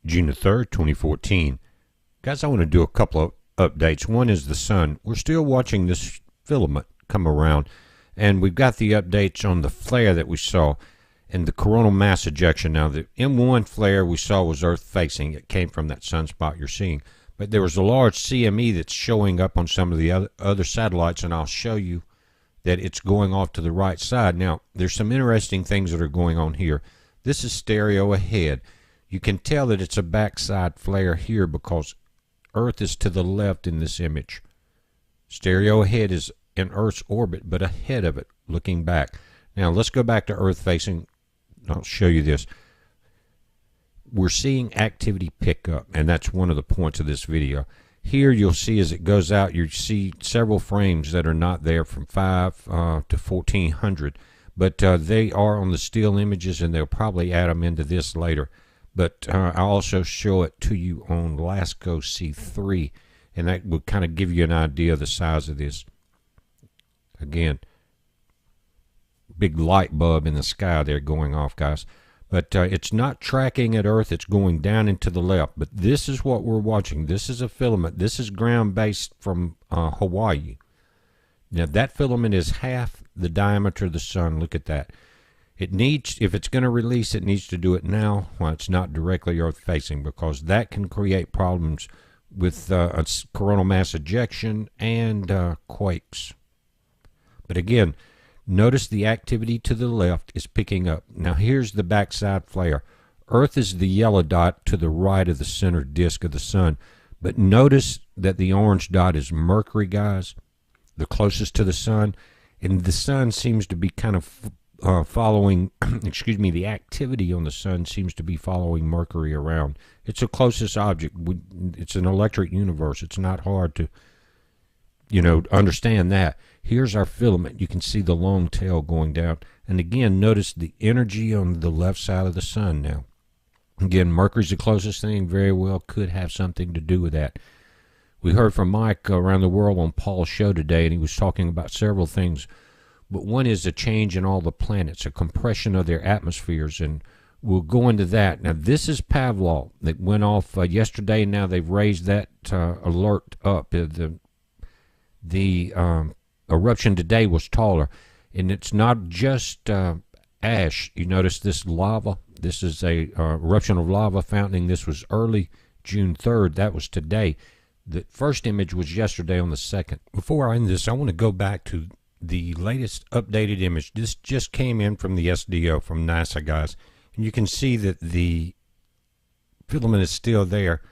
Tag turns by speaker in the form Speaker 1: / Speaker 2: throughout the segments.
Speaker 1: June the 3rd, 2014. Guys, I want to do a couple of updates. One is the sun. We're still watching this filament come around, and we've got the updates on the flare that we saw and the coronal mass ejection. Now, the M1 flare we saw was Earth-facing. It came from that sunspot you're seeing. But there was a large CME that's showing up on some of the other satellites, and I'll show you that it's going off to the right side. Now, there's some interesting things that are going on here. This is stereo ahead. You can tell that it's a backside flare here because Earth is to the left in this image. Stereo ahead is in Earth's orbit, but ahead of it, looking back. Now, let's go back to Earth facing. I'll show you this. We're seeing activity pick up, and that's one of the points of this video. Here you'll see as it goes out, you see several frames that are not there from 5 to 1400, but they are on the still images, and they'll probably add them into this later. But I'll also show it to you on LASCO C3, and that will kind of give you an idea of the size of this. Again, big light bulb in the sky there going off, guys. But it's not tracking at Earth. It's going down into the left. But this is what we're watching. This is a filament. This is ground-based from Hawaii. Now, that filament is half the diameter of the sun. Look at that. It needs, if it's going to release, it needs to do it now while it's not directly Earth-facing, because that can create problems with coronal mass ejection and quakes. But again, notice the activity to the left is picking up. Now here's the backside flare. Earth is the yellow dot to the right of the center disk of the sun. But notice that the orange dot is Mercury, guys, the closest to the sun. And the sun seems to be kind of following, excuse me, the activity on the sun seems to be following Mercury around. It's the closest object. It's an electric universe. It's not hard to, understand that. Here's our filament. You can see the long tail going down. And again, notice the energy on the left side of the sun now. Again, Mercury's the closest thing. Very well could have something to do with that. We heard from Mike around the world on Paul's show today, and he was talking about several things. But one is a change in all the planets, a compression of their atmospheres, and we'll go into that. Now, this is PAVLO that went off yesterday. Now they've raised that alert up. The eruption today was taller, and it's not just ash. You notice this lava. This is a eruption of lava fountaining. This was early June 3rd. That was today. The first image was yesterday on the 2nd. Before I end this, I want to go back to the latest updated image. This just came in from the SDO from NASA, guys, and you can see that the filament is still there.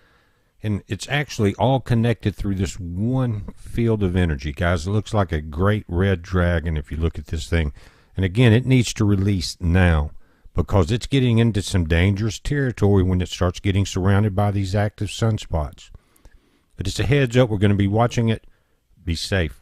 Speaker 1: And it's actually all connected through this one field of energy, guys. It looks like a great red dragon if you look at this thing. And again, it needs to release now because it's getting into some dangerous territory when it starts getting surrounded by these active sunspots. But it's a heads up. We're going to be watching it. Be safe.